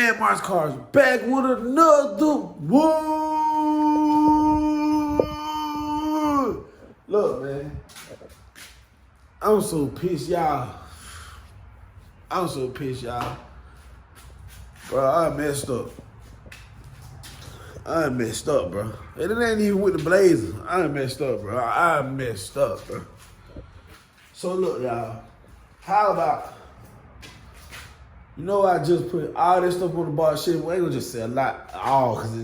Landmarks Cars back with another one. Look, man. I'm so pissed, y'all. Bro, I messed up. Bro. And it ain't even with the Blazers. I messed up, bro. Bro. So look, y'all. How about, I just put all this stuff on the box Chevy. We ain't gonna just say a lot, because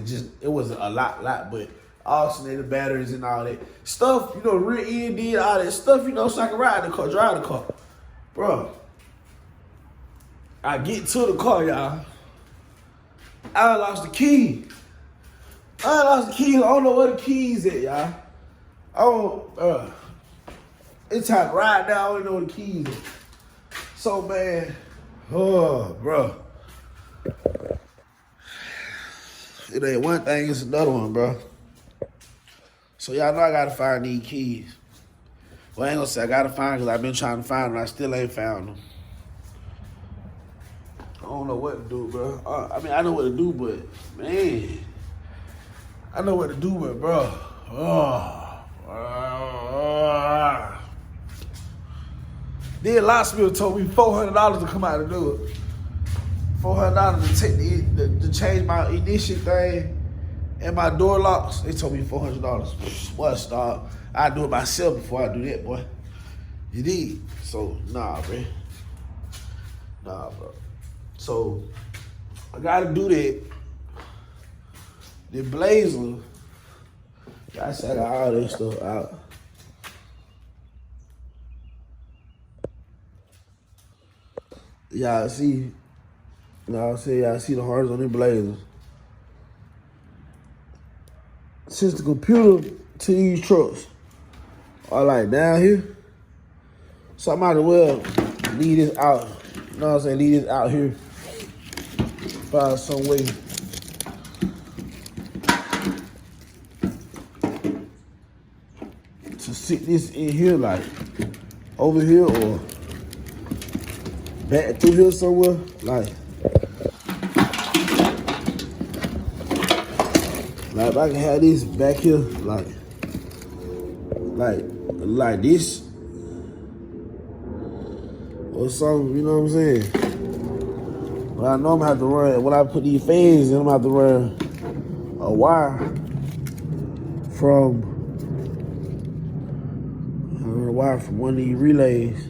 it wasn't a lot, but alternator batteries and all that stuff, rear end did all that stuff, so I can drive the car. Bro, I get to the car, y'all. I lost the key. I don't know where the keys at, y'all. It's time to ride now. I don't know where the keys at. So, man, bro. It ain't one thing, it's another one, bro. So, y'all know I gotta find these keys. Well, I ain't gonna say I gotta find them, because I've been trying to find them. I still ain't found them. I don't know what to do, bro. I know what to do, but, man. Bro. Then Locksmith told me $400 to come out and do it. $400 to take to change my ignition thing and my door locks. They told me $400. What a start. I do it myself before I do that, boy. You did. So nah, bro. So I gotta do that. The Blazer, I said all this stuff out. Y'all see, y'all see the hearts on the Blazers. Since the computer to these trucks are like down here, so I might as well leave this out. You know what I'm saying? Leave this out here. Find some way. To sit this in here, like over here or back through here somewhere, like if I can have this back here, like this or something, you know what I'm saying? But I know I'm gonna have to run, when I put these fans in, I'm gonna have to run a wire from one of these relays.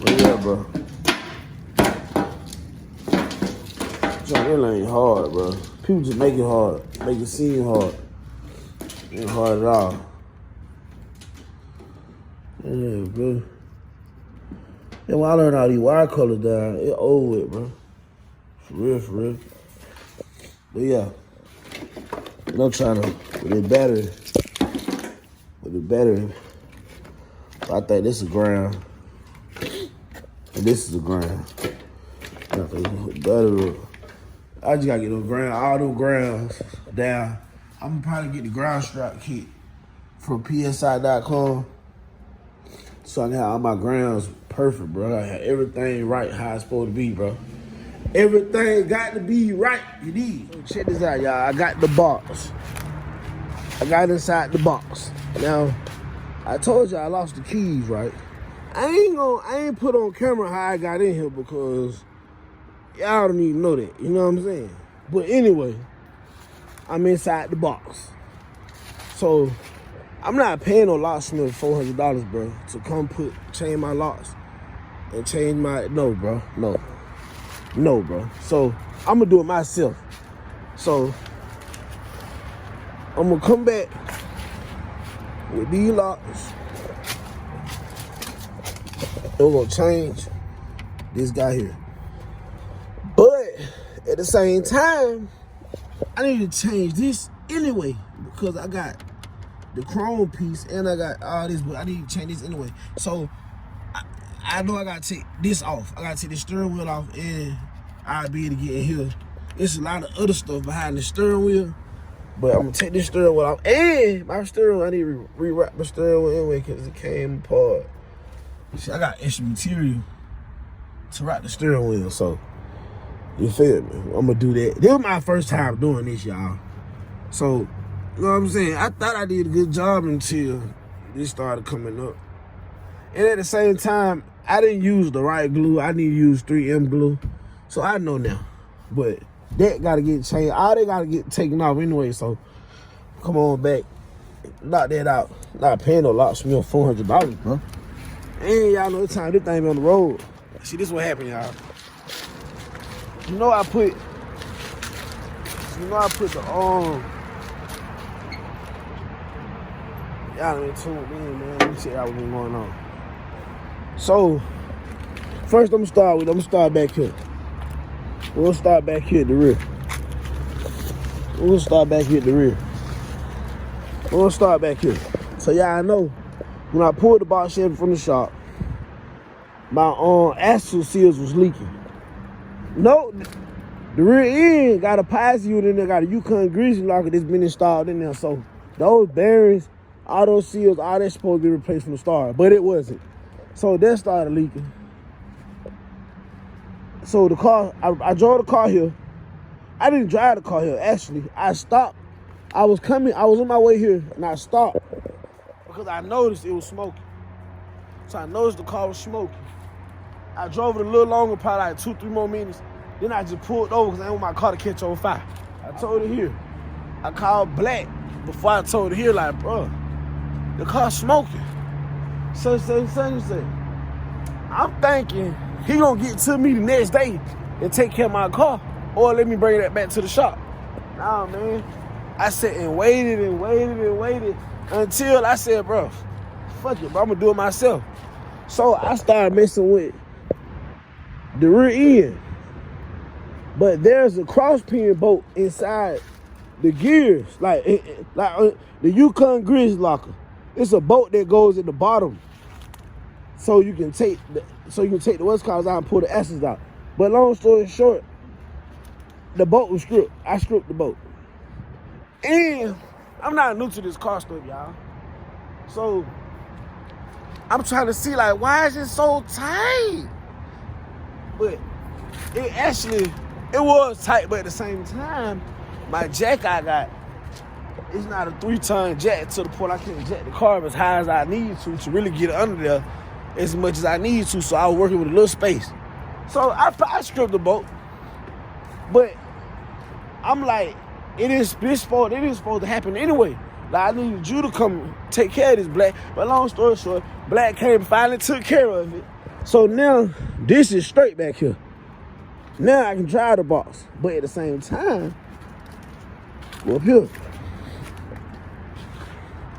But yeah, bro. It ain't hard, bro. People just make it hard. Make it seem hard. It ain't hard at all. Yeah, bro. Yeah, when I learned all these wire colors down, it over with, bro. For real. But yeah. I'm trying to, with the battery, I think this is ground, and this is the ground. I think battery, I just gotta get those ground, all those grounds down. I'm gonna probably get the ground strap kit from PSI.com, so I can have all my grounds perfect, bro. I have everything right how it's supposed to be, bro. Everything got to be right, you need. So check this out, y'all. I got the box. I got inside the box. Now, I told you I lost the keys, right? I ain't put on camera how I got in here because y'all don't even know that. You know what I'm saying? But anyway, I'm inside the box. So, I'm not paying no locksmith $400, bro, to come change my locks and change my, no, bro, no, bro. So, I'm going to do it myself. So, I'm going to come back with these locks. And we're going to change this guy here. But, at the same time, I need to change this anyway because I got the chrome piece and I got all this, but I need to change this anyway. So, I know I gotta take this off. I gotta take the steering wheel off and I'll be able to get in here. There's a lot of other stuff behind the steering wheel, but I'm gonna take this steering wheel off. And my steering wheel, I need to rewrap my steering wheel anyway because it came apart. See, I got extra material to rock the steering wheel. So, you feel me? I'm gonna do that. This was my first time doing this, y'all. So, you know what I'm saying? I thought I did a good job until this started coming up. And at the same time, I didn't use the right glue. I need to use 3M glue. So I know now. But that gotta get changed. All they gotta get taken off anyway. So come on back. Knock that out. Not paying no locksmith $400, bro. And y'all know the time this thing be on the road. See, this what happened, y'all. You know I put the y'all ain't tuned in, man. Let me check out what's going on. So, first I'm gonna start back here. We'll start back here at the rear. We'll start back So y'all know, when I pulled the box Chevy from the shop, my axle seals was leaking. No, the rear end got a pilot unit in there, got a Yukon greasing locker that's been installed in there. So those bearings, all those seals, all that's supposed to be replaced from the start, but it wasn't. So that started leaking. So the car, I drove the car here. I didn't drive the car here, actually. I stopped. I was on my way here, and I stopped because I noticed it was smoking. So I noticed the car was smoking. I drove it a little longer, probably like 2-3 more minutes. Then I just pulled over because I didn't want my car to catch on fire. I told it here. I called Black before I told it here, like, bro, the car's smoking. So I'm thinking he gonna get to me the next day and take care of my car, or let me bring that back to the shop. Nah, man. I sat and waited until I said, bro, fuck it, bro, I'm gonna do it myself. So I started messing with the rear end. But there's a cross pin bolt inside the gears, like the Yukon grease locker. It's a bolt that goes at the bottom, so you can take the what's called out and pull the axles out. But long story short, the bolt was stripped. I stripped the bolt, and I'm not new to this car stuff, y'all. So I'm trying to see, like, why is it so tight? But it was tight, but at the same time, my jack I got, it's not a 3-ton jack to the point I can't jack the car as high as I need to really get under there as much as I need to. So I was working with a little space. So I stripped the bolt, but I'm like, it is supposed to happen anyway. Like, I needed you to come take care of this, Black. But long story short, Black came and finally took care of it. So now this is straight back here. Now I can drive the box, but at the same time, go up here.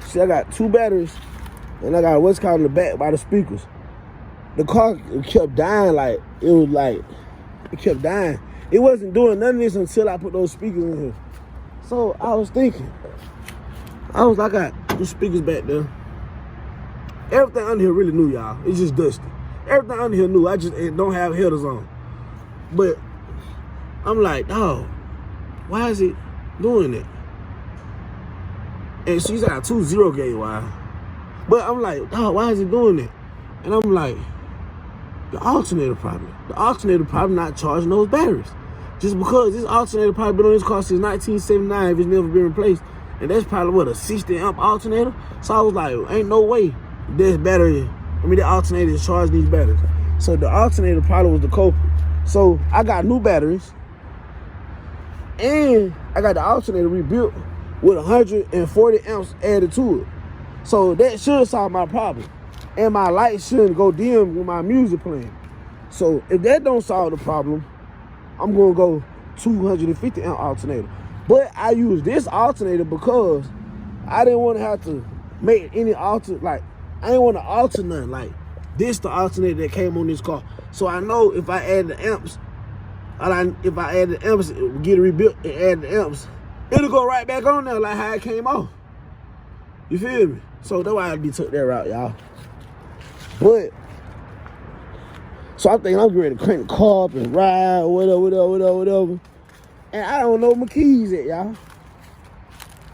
See, I got 2 batteries, and I got what's called in the back by the speakers. The car kept dying, it kept dying. It wasn't doing none of this until I put those speakers in here. So I was thinking, I got the speakers back there. Everything under here really new, y'all. It's just dusty. Everything under here new. I just don't have headers on. But I'm like, dog, why is it doing it? And she's got 2 0-gauge wire. But I'm like, dog, why is it doing it? And I'm like, the alternator problem. The alternator probably not charging those batteries. Just because this alternator probably been on this car since 1979 if it's never been replaced. And that's probably, what, a 60-amp alternator? So I was like, ain't no way the alternator is charging these batteries. So the alternator probably was the culprit. So I got new batteries, and I got the alternator rebuilt with 140 amps added to it. So that should solve my problem. And my lights shouldn't go dim with my music playing. So if that don't solve the problem, I'm gonna go 250 amp alternator. But I use this alternator because I didn't want to have to make any I didn't want to alter nothing. Like, this the alternator that came on this car. So I know if I add the amps, get it rebuilt and add the amps, it'll go right back on there like how it came off. You feel me? So that's why I took that route, y'all. But, so I'm thinking I'm ready to crank the car up and ride, whatever. And I don't know where my keys at, y'all.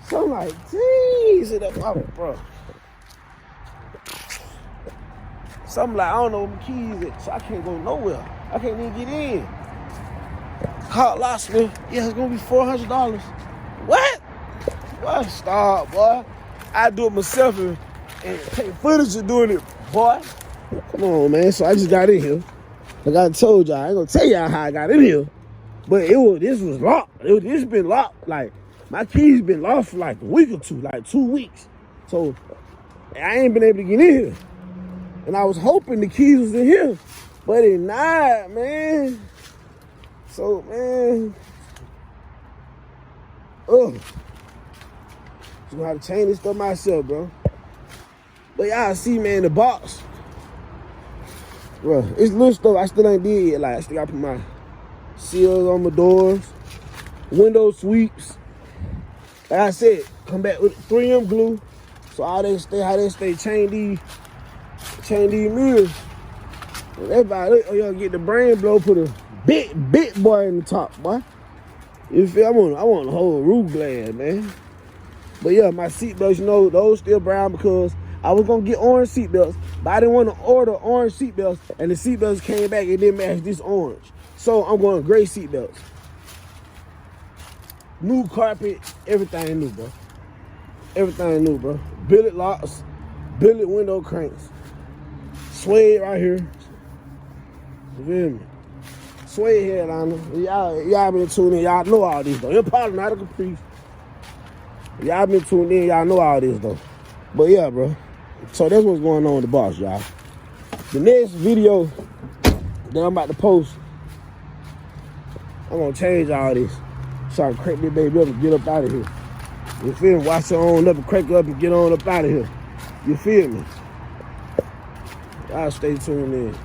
So I'm like, geez, bro. Something like, I don't know where my keys at, so I can't go nowhere. I can't even get in. Hot locksmith, yeah, it's gonna be $400. What? Boy, stop, boy. I do it myself and take footage of doing it, boy. Come on, man. So I just got in here. Like I told y'all, I ain't gonna tell y'all how I got in here. But this was locked. This been locked. Like, my keys been lost for like a week or two, like 2 weeks. So I ain't been able to get in here. And I was hoping the keys was in here. But it not, man. So, man. Just gonna have to change this stuff myself, bro. But y'all see, man, the box. Bro, it's little stuff I still ain't did yet. Like, I still gotta put my seals on my doors, window sweeps. Like I said, come back with 3M glue. So how they stay, chain these mirrors. And that's about it. Oh, y'all get the brain blow, put a big boy in the top, boy. You feel? I want the whole roof glass, man. But yeah, my seatbelts, you know, those still brown because I was gonna get orange seatbelts, but I didn't want to order orange seatbelts, and the seatbelts came back and didn't match this orange. So I'm going gray seatbelts. New carpet, everything new, bro. Everything new, bro. Billet locks, billet window cranks. Suede right here. You feel me? Suede headliner. Y'all been tuned in. Y'all know all this, though. Impala, not a Caprice. Y'all been tuned in. Y'all know all this, though. But yeah, bro. So that's what's going on with the box, y'all. The next video that I'm about to post, I'm gonna change all this. So I can crank this baby up and get up out of here. You feel me? Wash it on up and crank it up and get on up out of here. You feel me? Y'all stay tuned in.